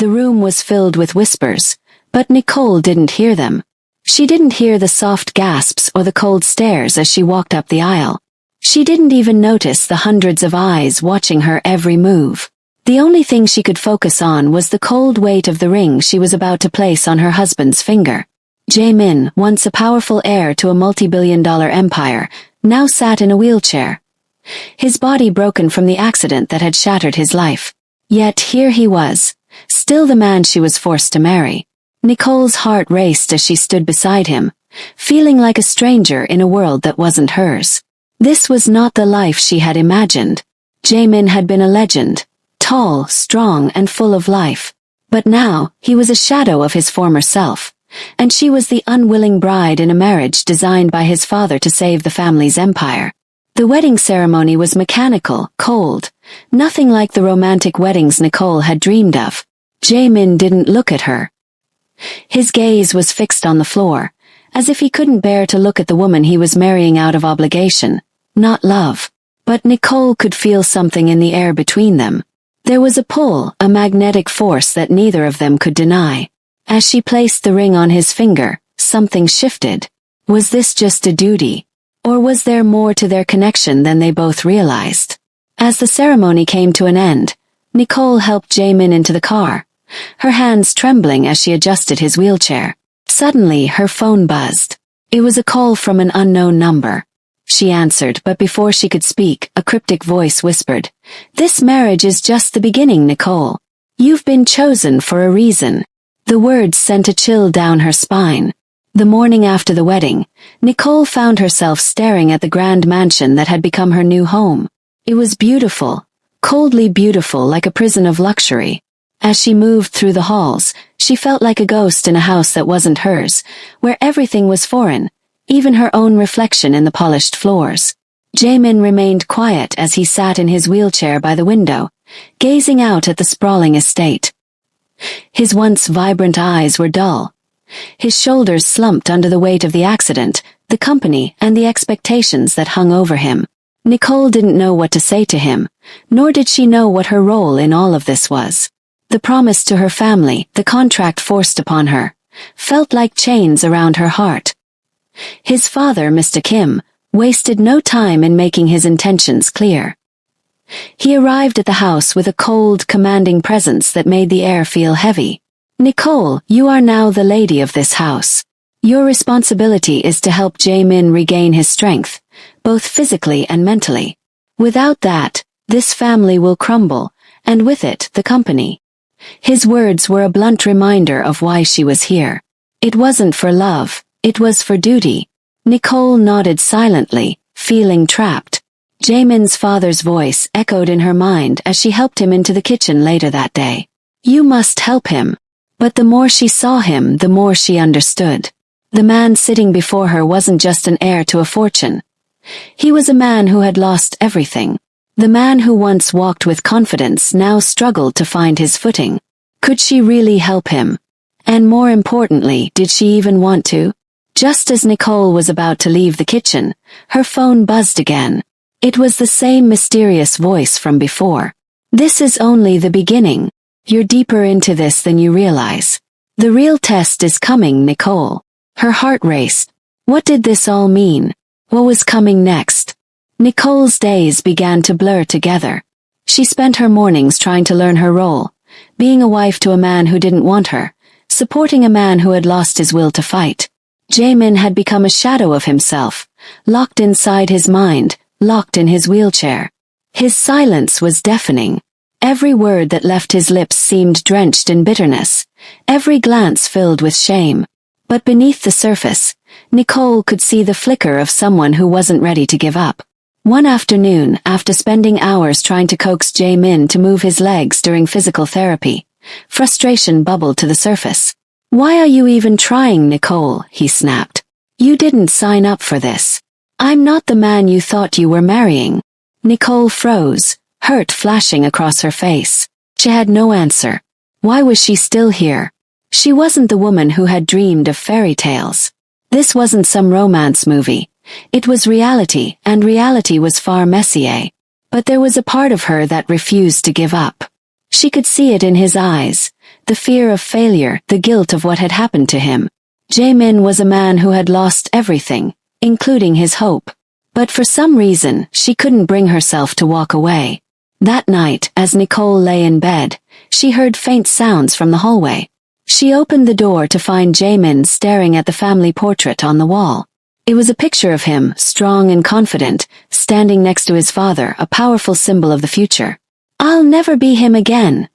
The room was filled with whispers, but Nicole didn't hear them. She didn't hear the soft gasps or the cold stares as she walked up the aisle. She didn't even notice the hundreds of eyes watching her every move. The only thing she could focus on was the cold weight of the ring she was about to place on her husband's finger. Jae-min, once a powerful heir to a multi-billion-dollar empire, now sat in a wheelchair. His body broken from the accident that had shattered his life. Yet here he was, still the man she was forced to marry. Nicole's heart raced as she stood beside him, feeling like a stranger in a world that wasn't hers. This was not the life she had imagined. Jae-min had been a legend, tall, strong, and full of life. But now, he was a shadow of his former self, and she was the unwilling bride in a marriage designed by his father to save the family's empire. The wedding ceremony was mechanical, cold, nothing like the romantic weddings Nicole had dreamed of. Jae-min didn't look at her. His gaze was fixed on the floor, as if he couldn't bear to look at the woman he was marrying out of obligation, not love. But Nicole could feel something in the air between them. There was a pull, a magnetic force that neither of them could deny. As she placed the ring on his finger, something shifted. Was this just a duty? Or was there more to their connection than they both realized? As the ceremony came to an end, Nicole helped Jae-min into the car, her hands trembling as she adjusted his wheelchair. Suddenly, her phone buzzed. It was a call from an unknown number. She answered, but before she could speak, a cryptic voice whispered, "This marriage is just the beginning, Nicole. You've been chosen for a reason." The words sent a chill down her spine. The morning after the wedding, Nicole found herself staring at the grand mansion that had become her new home. It was beautiful, coldly beautiful, like a prison of luxury. As she moved through the halls, she felt like a ghost in a house that wasn't hers, where everything was foreign, even her own reflection in the polished floors. Jae-min remained quiet as he sat in his wheelchair by the window, gazing out at the sprawling estate. His once vibrant eyes were dull. His shoulders slumped under the weight of the accident, the company, and the expectations that hung over him. Nicole didn't know what to say to him, nor did she know what her role in all of this was. The promise to her family, the contract forced upon her, felt like chains around her heart. His father, Mr. Kim, wasted no time in making his intentions clear. He arrived at the house with a cold, commanding presence that made the air feel heavy. "Nicole, you are now the lady of this house. Your responsibility is to help Jae-min regain his strength, both physically and mentally. Without that, this family will crumble, and with it, the company." His words were a blunt reminder of why she was here. It wasn't for love, it was for duty. Nicole nodded silently, feeling trapped. Jae-min's father's voice echoed in her mind as she helped him into the kitchen later that day. "You must help him." But the more she saw him, the more she understood. The man sitting before her wasn't just an heir to a fortune. He was a man who had lost everything. The man who once walked with confidence now struggled to find his footing. Could she really help him? And more importantly, did she even want to? Just as Nicole was about to leave the kitchen, her phone buzzed again. It was the same mysterious voice from before. "This is only the beginning. You're deeper into this than you realize. The real test is coming, Nicole." Her heart raced. What did this all mean? What was coming next? Nicole's days began to blur together. She spent her mornings trying to learn her role, being a wife to a man who didn't want her, supporting a man who had lost his will to fight. Jae-min had become a shadow of himself, locked inside his mind, locked in his wheelchair. His silence was deafening. Every word that left his lips seemed drenched in bitterness, every glance filled with shame. But beneath the surface, Nicole could see the flicker of someone who wasn't ready to give up. One afternoon, after spending hours trying to coax Jae-min to move his legs during physical therapy, frustration bubbled to the surface. "Why are you even trying, Nicole?" he snapped. "You didn't sign up for this. I'm not the man you thought you were marrying." Nicole froze, hurt flashing across her face. She had no answer. Why was she still here? She wasn't the woman who had dreamed of fairy tales. This wasn't some romance movie. It was reality, and reality was far messier. But there was a part of her that refused to give up. She could see it in his eyes, The fear of failure, the guilt of what had happened to him. Jaemin was a man who had lost everything, including his hope. But for some reason, she couldn't bring herself to walk away. That night, as Nicole lay in bed, she heard faint sounds from the hallway. She opened the door to find Jaemin staring at the family portrait on the wall. It was a picture of him, strong and confident, standing next to his father, a powerful symbol of the future. "I'll never be him again,"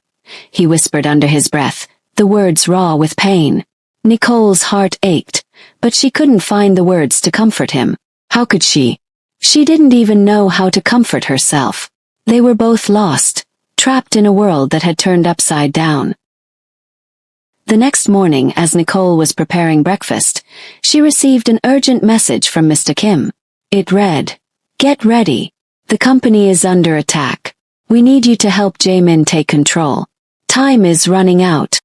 he whispered under his breath, the words raw with pain. Nicole's heart ached, but she couldn't find the words to comfort him. How could she? She didn't even know how to comfort herself. They were both lost, trapped in a world that had turned upside down. The next morning, as Nicole was preparing breakfast, she received an urgent message from Mr. Kim. It read, "Get ready. The company is under attack. We need you to help Jaemin take control. Time is running out."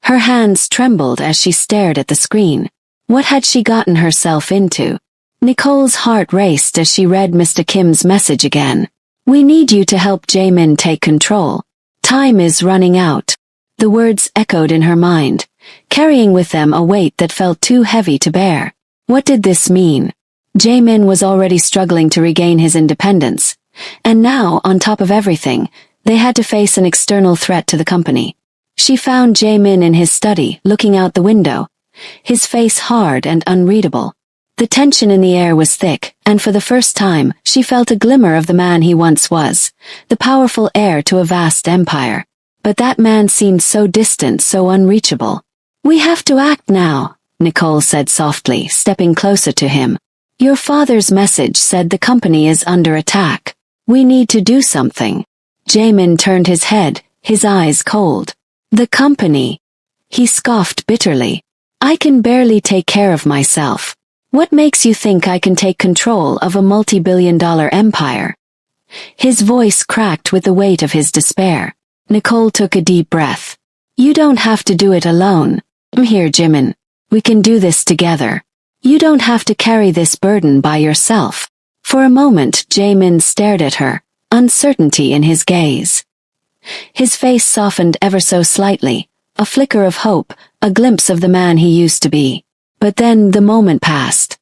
Her hands trembled as she stared at the screen. What had she gotten herself into? Nicole's heart raced as she read Mr. Kim's message again. "We need you to help Jaemin take control. Time is running out." The words echoed in her mind, carrying with them a weight that felt too heavy to bear. What did this mean? Jaemin was already struggling to regain his independence, and now, on top of everything, they had to face an external threat to the company. She found Jaemin in his study, looking out the window, his face hard and unreadable. The tension in the air was thick, and for the first time, she felt a glimmer of the man he once was, the powerful heir to a vast empire. But that man seemed so distant, so unreachable. "We have to act now," Nicole said softly, stepping closer to him. "Your father's message said the company is under attack. We need to do something." Jaemin turned his head, his eyes cold. "The company?" He scoffed bitterly. "I can barely take care of myself. What makes you think I can take control of a multi-billion-dollar empire?" His voice cracked with the weight of his despair. Nicole took a deep breath. "You don't have to do it alone. I'm here, Jaemin. We can do this together. You don't have to carry this burden by yourself." For a moment, Jaemin stared at her, uncertainty in his gaze. His face softened ever so slightly, a flicker of hope, a glimpse of the man he used to be. But then the moment passed.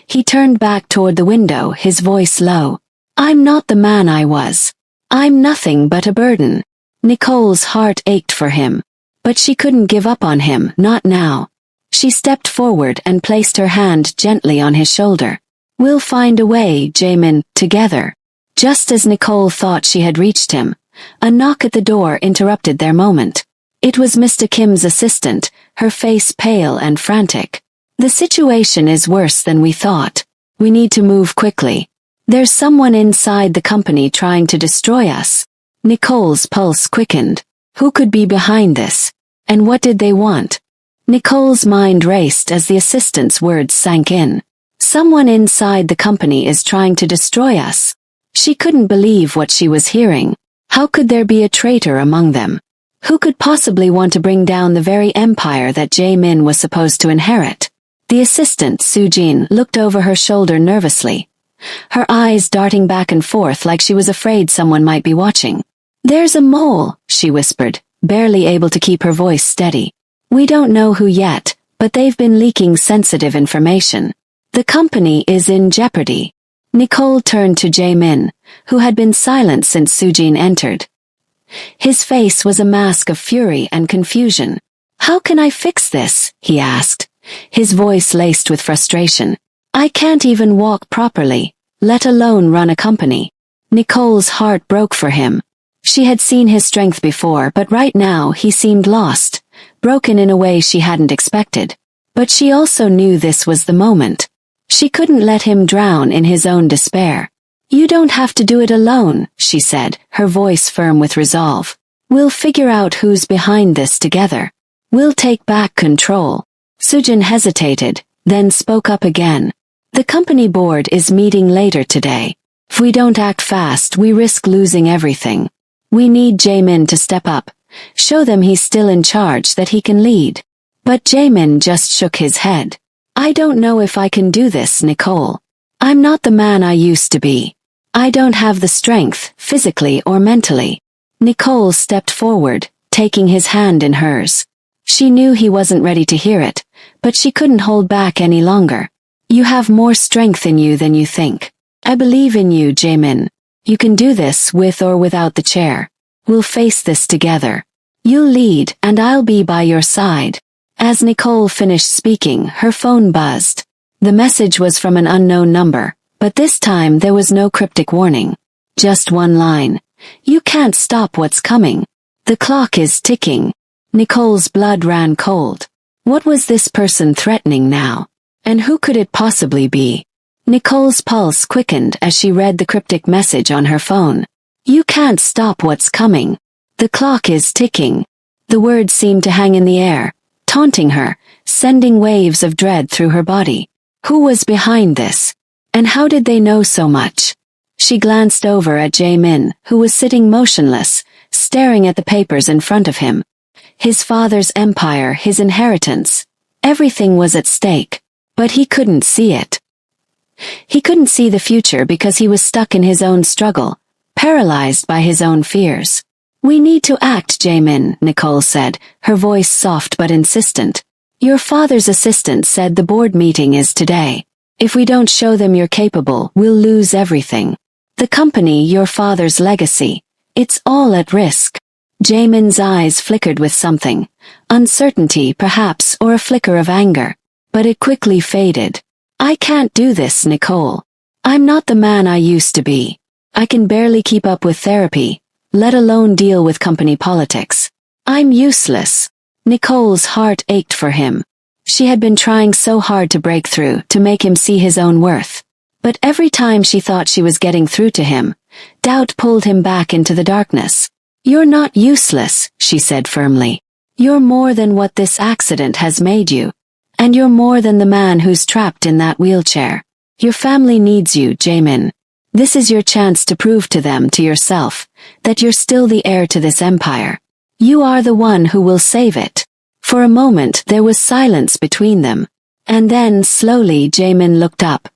He turned back toward the window, his voice low. "I'm not the man I was. I'm nothing but a burden." Nicole's heart ached for him. But she couldn't give up on him, not now. She stepped forward and placed her hand gently on his shoulder. "We'll find a way, Jaemin, together." Just as Nicole thought she had reached him, a knock at the door interrupted their moment. It was Mr. Kim's assistant, her face pale and frantic. "The situation is worse than we thought. We need to move quickly. There's someone inside the company trying to destroy us." Nicole's pulse quickened. Who could be behind this? And what did they want? Nicole's mind raced as the assistant's words sank in. "Someone inside the company is trying to destroy us." She couldn't believe what she was hearing. How could there be a traitor among them? Who could possibly want to bring down the very empire that Jaemin was supposed to inherit? The assistant, Sujin, looked over her shoulder nervously, her eyes darting back and forth like she was afraid someone might be watching. "There's a mole," she whispered, barely able to keep her voice steady. "We don't know who yet, but they've been leaking sensitive information. The company is in jeopardy." Nicole turned to Jaemin, who had been silent since Sujin entered. His face was a mask of fury and confusion. "How can I fix this?" he asked, his voice laced with frustration. "I can't even walk properly, let alone run a company." Nicole's heart broke for him. She had seen his strength before, but right now he seemed lost, broken in a way she hadn't expected. But she also knew this was the moment. She couldn't let him drown in his own despair. "You don't have to do it alone," she said, her voice firm with resolve. "We'll figure out who's behind this together. We'll take back control." Sujin hesitated, then spoke up again. "The company board is meeting later today. If we don't act fast, we risk losing everything. We need Jaemin to step up, show them he's still in charge, that he can lead." But Jaemin just shook his head. "I don't know if I can do this, Nicole. I'm not the man I used to be. I don't have the strength, physically or mentally." Nicole stepped forward, taking his hand in hers. She knew he wasn't ready to hear it, but she couldn't hold back any longer. You have more strength in you than you think. I believe in you, Jaemin. You can do this with or without the chair. We'll face this together. You'll lead, and I'll be by your side. As Nicole finished speaking, her phone buzzed. The message was from an unknown number, but this time there was no cryptic warning. Just one line. You can't stop what's coming. The clock is ticking. Nicole's blood ran cold. What was this person threatening now? And who could it possibly be? Nicole's pulse quickened as she read the cryptic message on her phone. You can't stop what's coming. The clock is ticking. The words seemed to hang in the air, taunting her, sending waves of dread through her body. Who was behind this? And how did they know so much? She glanced over at Jaemin, who was sitting motionless, staring at the papers in front of him. His father's empire, his inheritance. Everything was at stake, but he couldn't see it. He couldn't see the future because he was stuck in his own struggle, paralyzed by his own fears. We need to act, Jaemin, Nicole said, her voice soft but insistent. Your father's assistant said the board meeting is today. If we don't show them you're capable, we'll lose everything. The company, your father's legacy. It's all at risk. Jaemin's eyes flickered with something. Uncertainty, perhaps, or a flicker of anger. But it quickly faded. I can't do this, Nicole. I'm not the man I used to be. I can barely keep up with therapy, let alone deal with company politics. I'm useless. Nicole's heart ached for him. She had been trying so hard to break through, to make him see his own worth. But every time she thought she was getting through to him, doubt pulled him back into the darkness. You're not useless, she said firmly. You're more than what this accident has made you. And you're more than the man who's trapped in that wheelchair. Your family needs you, Jaemin. This is your chance to prove to them, to yourself, that you're still the heir to this empire. You are the one who will save it. For a moment there was silence between them. And then, slowly, Jaemin looked up.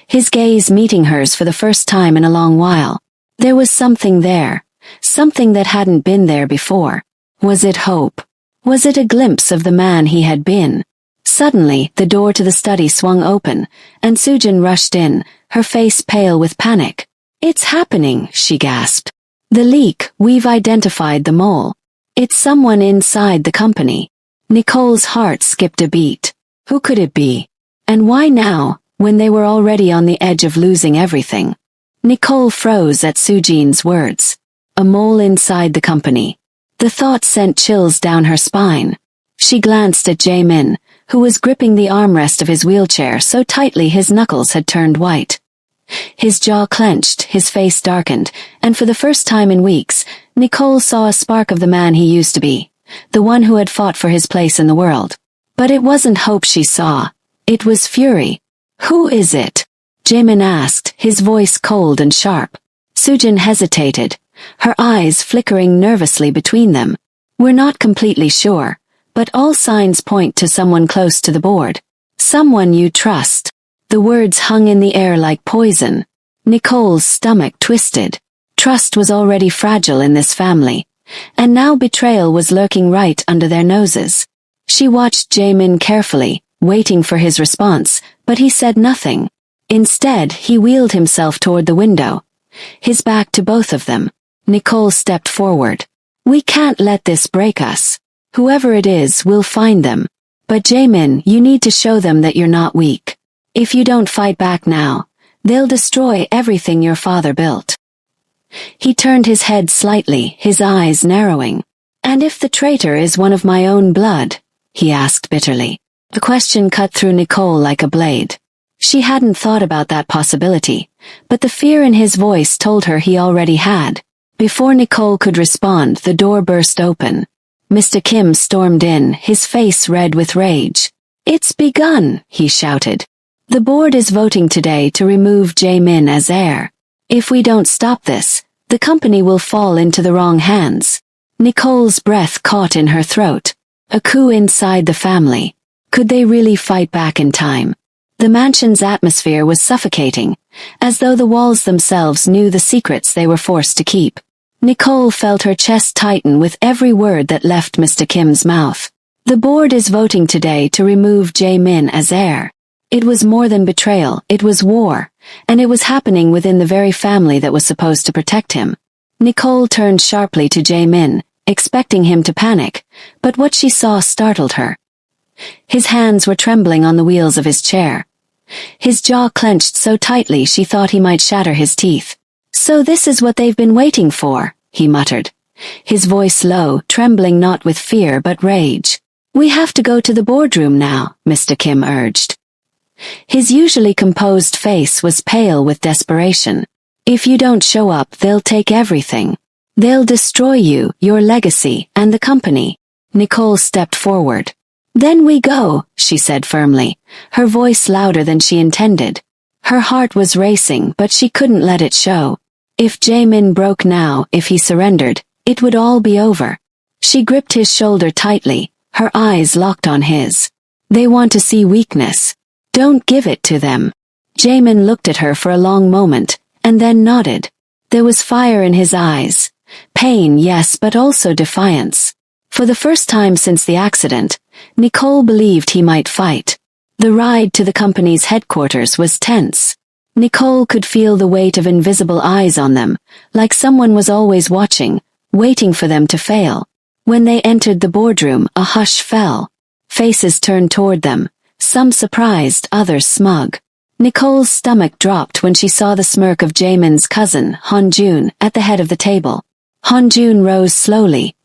His gaze meeting hers for the first time in a long while. There was something there. Something that hadn't been there before. Was it hope? Was it a glimpse of the man he had been? Suddenly, the door to the study swung open, and Sujin rushed in, her face pale with panic. It's happening, she gasped. The leak, we've identified the mole. It's someone inside the company. Nicole's heart skipped a beat. Who could it be? And why now, when they were already on the edge of losing everything? Nicole froze at Sujin's words. A mole inside the company. The thought sent chills down her spine. She glanced at Jaemin, who was gripping the armrest of his wheelchair so tightly his knuckles had turned white. His jaw clenched, his face darkened, and for the first time in weeks, Nicole saw a spark of the man he used to be, the one who had fought for his place in the world. But it wasn't hope she saw. It was fury. Who is it? Jaemin asked, his voice cold and sharp. Sujin hesitated, her eyes flickering nervously between them. We're not completely sure, but all signs point to someone close to the board. Someone you trust. The words hung in the air like poison. Nicole's stomach twisted. Trust was already fragile in this family, and now betrayal was lurking right under their noses. She watched Jaemin carefully, waiting for his response, but he said nothing. Instead, he wheeled himself toward the window, his back to both of them. Nicole stepped forward. We can't let this break us. Whoever it is, we'll find them. But Jaemin, you need to show them that you're not weak. If you don't fight back now, they'll destroy everything your father built. He turned his head slightly, his eyes narrowing. And if the traitor is one of my own blood? He asked bitterly. The question cut through Nicole like a blade. She hadn't thought about that possibility, but the fear in his voice told her he already had. Before Nicole could respond, the door burst open. Mr. Kim stormed in, his face red with rage. It's begun, he shouted. The board is voting today to remove Jaemin as heir. If we don't stop this, the company will fall into the wrong hands. Nicole's breath caught in her throat. A coup inside the family. Could they really fight back in time? The mansion's atmosphere was suffocating, as though the walls themselves knew the secrets they were forced to keep. Nicole felt her chest tighten with every word that left Mr. Kim's mouth. The board is voting today to remove Jae-min as heir. It was more than betrayal, it was war, and it was happening within the very family that was supposed to protect him. Nicole turned sharply to Jae-min, expecting him to panic, but what she saw startled her. His hands were trembling on the wheels of his chair. His jaw clenched so tightly she thought he might shatter his teeth. "So this is what they've been waiting for," he muttered, his voice low, trembling not with fear but rage. "We have to go to the boardroom now," Mr. Kim urged. His usually composed face was pale with desperation. "If you don't show up, they'll take everything. They'll destroy you, your legacy, and the company." Nicole stepped forward. "Then we go," she said firmly, her voice louder than she intended. Her heart was racing, but she couldn't let it show. If Jae-min broke now, if he surrendered, it would all be over. She gripped his shoulder tightly, her eyes locked on his. "They want to see weakness. Don't give it to them." Jae-min looked at her for a long moment, and then nodded. There was fire in his eyes. Pain, yes, but also defiance. For the first time since the accident, Nicole believed he might fight. The ride to the company's headquarters was tense. Nicole could feel the weight of invisible eyes on them, like someone was always watching, waiting for them to fail. When they entered the boardroom, a hush fell. Faces turned toward them, some surprised, others smug. Nicole's stomach dropped when she saw the smirk of Jaemin's cousin, Han-jun, at the head of the table. Han-jun rose slowly,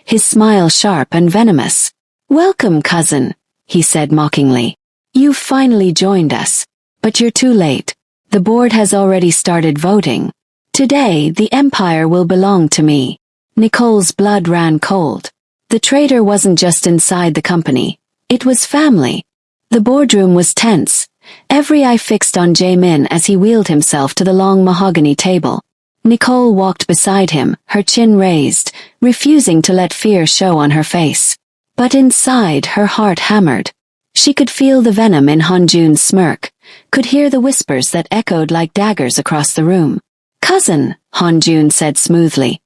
his smile sharp and venomous. "Welcome, cousin," he said mockingly. "You've finally joined us. But you're too late. The board has already started voting. Today, the empire will belong to me." Nicole's blood ran cold. The traitor wasn't just inside the company. It was family. The boardroom was tense, every eye fixed on Jae-min as he wheeled himself to the long mahogany table. Nicole walked beside him, her chin raised, refusing to let fear show on her face. But inside, her heart hammered. She could feel the venom in Han-jun's smirk, could hear the whispers that echoed like daggers across the room. "Cousin," Han-jun said smoothly,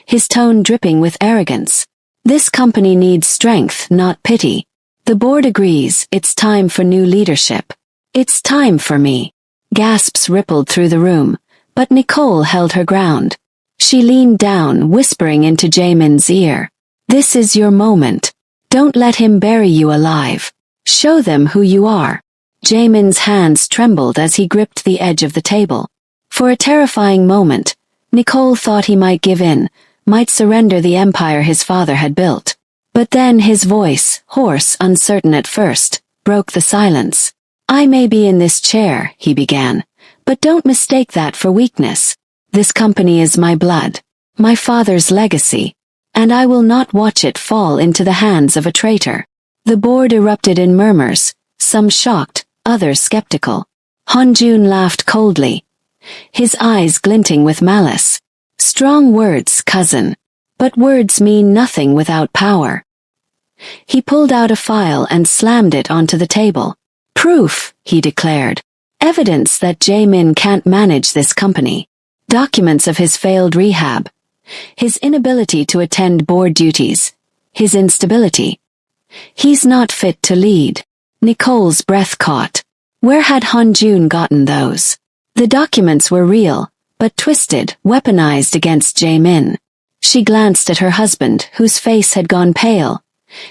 his tone dripping with arrogance. "This company needs strength, not pity. The board agrees, it's time for new leadership. It's time for me." Gasps rippled through the room, but Nicole held her ground. She leaned down, whispering into Jaemin's ear. "This is your moment. Don't let him bury you alive. Show them who you are." Jaemin's hands trembled as he gripped the edge of the table. For a terrifying moment, Nicole thought he might give in, might surrender the empire his father had built. But then his voice, hoarse, uncertain at first, broke the silence. "I may be in this chair," he began, "but don't mistake that for weakness. This company is my blood, my father's legacy, and I will not watch it fall into the hands of a traitor." The board erupted in murmurs, some shocked, others skeptical. Han-jun laughed coldly, his eyes glinting with malice. "Strong words, cousin. But words mean nothing without power." He pulled out a file and slammed it onto the table. "Proof," he declared. "Evidence that Jae-min can't manage this company. Documents of his failed rehab. His inability to attend board duties. His instability. He's not fit to lead." Nicole's breath caught. Where had Han-jun gotten those? The documents were real, but twisted, weaponized against Jae-min. She glanced at her husband, whose face had gone pale,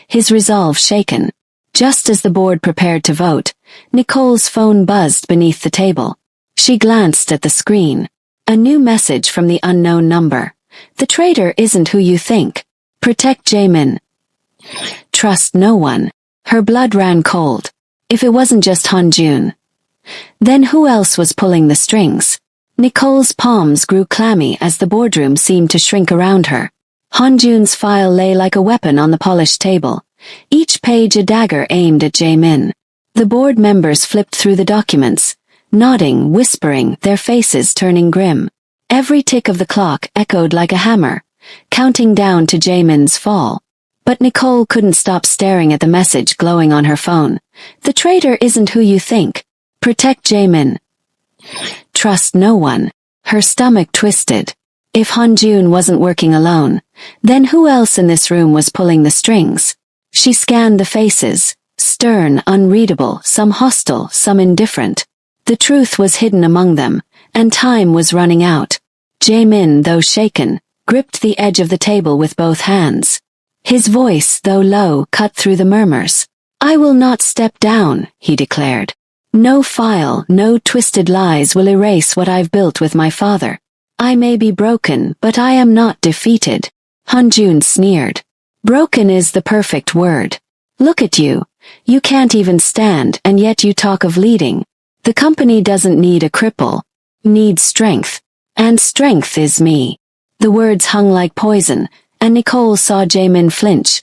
his resolve shaken. Just as the board prepared to vote, Nicole's phone buzzed beneath the table. She glanced at the screen. A new message from the unknown number. "The traitor isn't who you think. Protect Jae-min. Trust no one." Her blood ran cold. If it wasn't just Han-jun, then who else was pulling the strings? Nicole's palms grew clammy as the boardroom seemed to shrink around her. Han-jun's file lay like a weapon on the polished table, each page a dagger aimed at Jae-min. The board members flipped through the documents, nodding, whispering, their faces turning grim. Every tick of the clock echoed like a hammer, counting down to Jae-min's fall. But Nicole couldn't stop staring at the message glowing on her phone. "The traitor isn't who you think. Protect Jae-min. Trust no one." Her stomach twisted. If Hanjun wasn't working alone, then who else in this room was pulling the strings? She scanned the faces, stern, unreadable, some hostile, some indifferent. The truth was hidden among them, and time was running out. Jaemin, though shaken, gripped the edge of the table with both hands. His voice, though low, cut through the murmurs. "I will not step down," he declared. "No file, no twisted lies will erase what I've built with my father. I may be broken, but I am not defeated." Hanjun sneered. "Broken is the perfect word. Look at you. You can't even stand, and yet you talk of leading. The company doesn't need a cripple. Needs strength. And strength is me." The words hung like poison, and Nicole saw Jaemin flinch.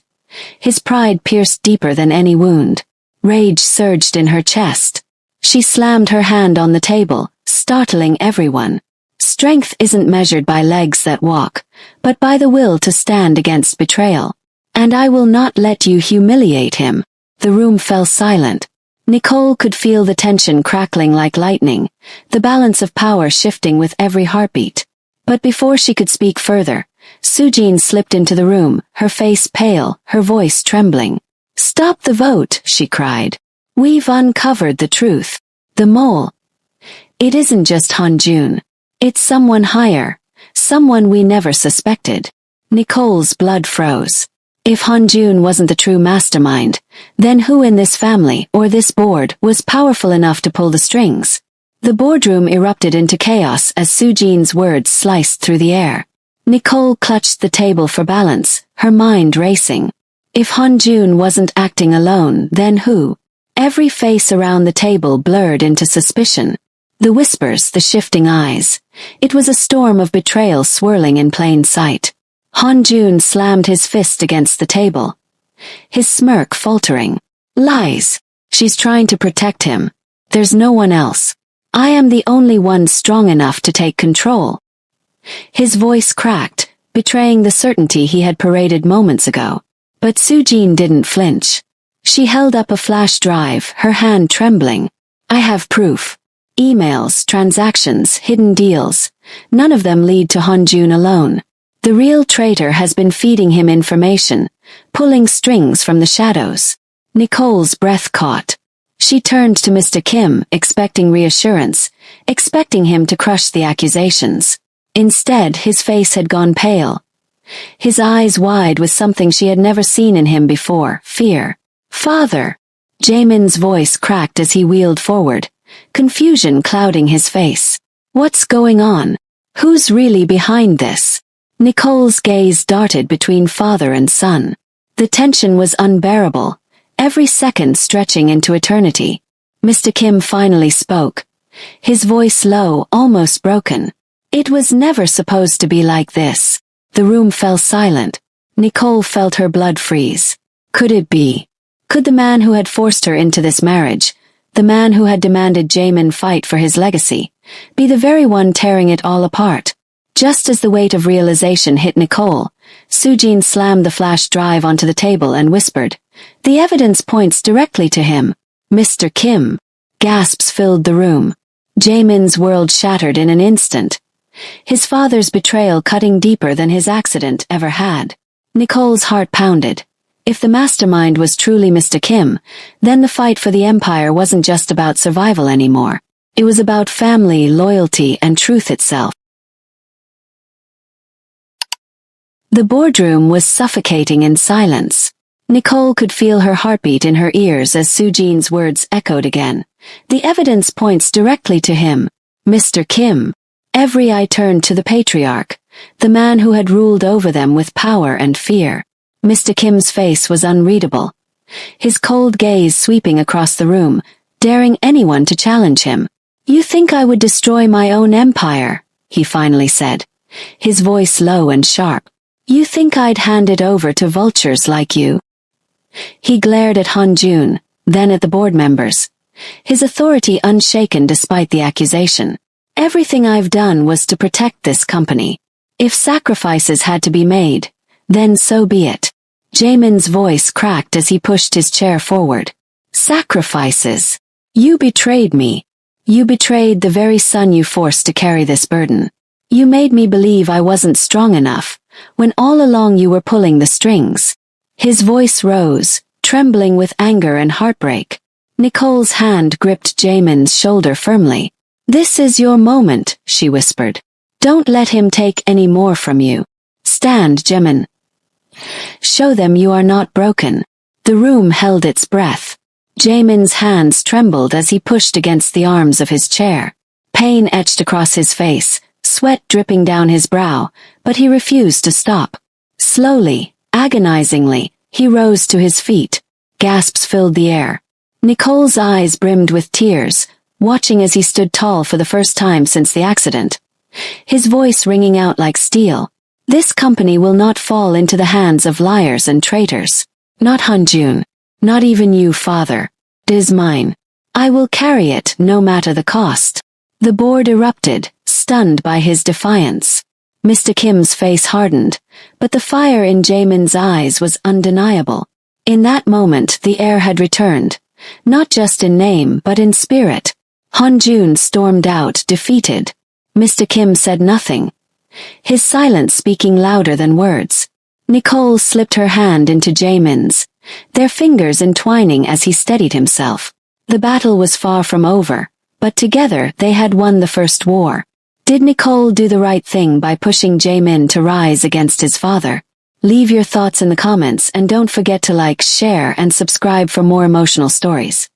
His pride pierced deeper than any wound. Rage surged in her chest. She slammed her hand on the table, startling everyone. Strength isn't measured by legs that walk, but by the will to stand against betrayal. And I will not let you humiliate him. The room fell silent. Nicole could feel the tension crackling like lightning, the balance of power shifting with every heartbeat. But before she could speak further, Sujin slipped into the room, her face pale, her voice trembling. "Stop the vote," she cried. "We've uncovered the truth. The mole. It isn't just Hanjun. It's someone higher, someone we never suspected." Nicole's blood froze. If Hanjun wasn't the true mastermind, then who in this family or this board was powerful enough to pull the strings? The boardroom erupted into chaos as Sujin's words sliced through the air. Nicole clutched the table for balance, her mind racing. If Hanjun wasn't acting alone, then who? Every face around the table blurred into suspicion. The whispers, the shifting eyes. It was a storm of betrayal swirling in plain sight. Hanjun slammed his fist against the table. His smirk faltering. "Lies. She's trying to protect him. There's no one else. I am the only one strong enough to take control." His voice cracked, betraying the certainty he had paraded moments ago. But Sujin didn't flinch. She held up a flash drive, her hand trembling. "I have proof. Emails, transactions, hidden deals. None of them lead to Hanjun alone. The real traitor has been feeding him information, pulling strings from the shadows." Nicole's breath caught. She turned to Mr. Kim, expecting reassurance, expecting him to crush the accusations. Instead, his face had gone pale. His eyes wide with something she had never seen in him before, fear. "Father!" Jaemin's voice cracked as he wheeled forward, confusion clouding his face. "What's going on? Who's really behind this?" Nicole's gaze darted between father and son. The tension was unbearable, every second stretching into eternity. Mr. Kim finally spoke, his voice low, almost broken. "It was never supposed to be like this." The room fell silent. Nicole felt her blood freeze. Could it be? Could the man who had forced her into this marriage, the man who had demanded Jaemin fight for his legacy, be the very one tearing it all apart? Just as the weight of realization hit Nicole, Sujin slammed the flash drive onto the table and whispered, "The evidence points directly to him." "Mr. Kim." Gasps filled the room. Jaemin's world shattered in an instant. His father's betrayal cutting deeper than his accident ever had. Nicole's heart pounded. If the mastermind was truly Mr. Kim, then the fight for the empire wasn't just about survival anymore. It was about family, loyalty, and truth itself. The boardroom was suffocating in silence. Nicole could feel her heartbeat in her ears as Sujin's words echoed again. "The evidence points directly to him. Mr. Kim." Every eye turned to the patriarch, the man who had ruled over them with power and fear. Mr. Kim's face was unreadable, his cold gaze sweeping across the room, daring anyone to challenge him. "You think I would destroy my own empire?" he finally said, his voice low and sharp. "You think I'd hand it over to vultures like you?" He glared at Hanjun, then at the board members, his authority unshaken despite the accusation. "Everything I've done was to protect this company. If sacrifices had to be made, then so be it." Jaemin's voice cracked as he pushed his chair forward. "Sacrifices? You betrayed me. You betrayed the very son you forced to carry this burden." You made me believe I wasn't strong enough, when all along you were pulling the strings. His voice rose, trembling with anger and heartbreak. Nicole's hand gripped Jamin's shoulder firmly. This is your moment, she whispered. Don't let him take any more from you. Stand, Jamin. Show them you are not broken. The room held its breath. Jamin's hands trembled as he pushed against the arms of his chair. Pain etched across his face, sweat dripping down his brow, but he refused to stop. Slowly, agonizingly, he rose to his feet. Gasps filled the air. Nicole's eyes brimmed with tears, watching as he stood tall for the first time since the accident. His voice ringing out like steel. This company will not fall into the hands of liars and traitors. Not Hanjun. Not even you, father. It is mine. I will carry it no matter the cost. The board erupted, stunned by his defiance. Mr. Kim's face hardened, but the fire in Jamin's eyes was undeniable. In that moment the heir had returned, not just in name but in spirit. Hanjun stormed out, defeated. Mr. Kim said nothing, his silence speaking louder than words. Nicole slipped her hand into Jamin's, their fingers entwining as he steadied himself. The battle was far from over, but together they had won the first war. Did Nicole do the right thing by pushing Jamin to rise against his father? Leave your thoughts in the comments and don't forget to like, share, and subscribe for more emotional stories.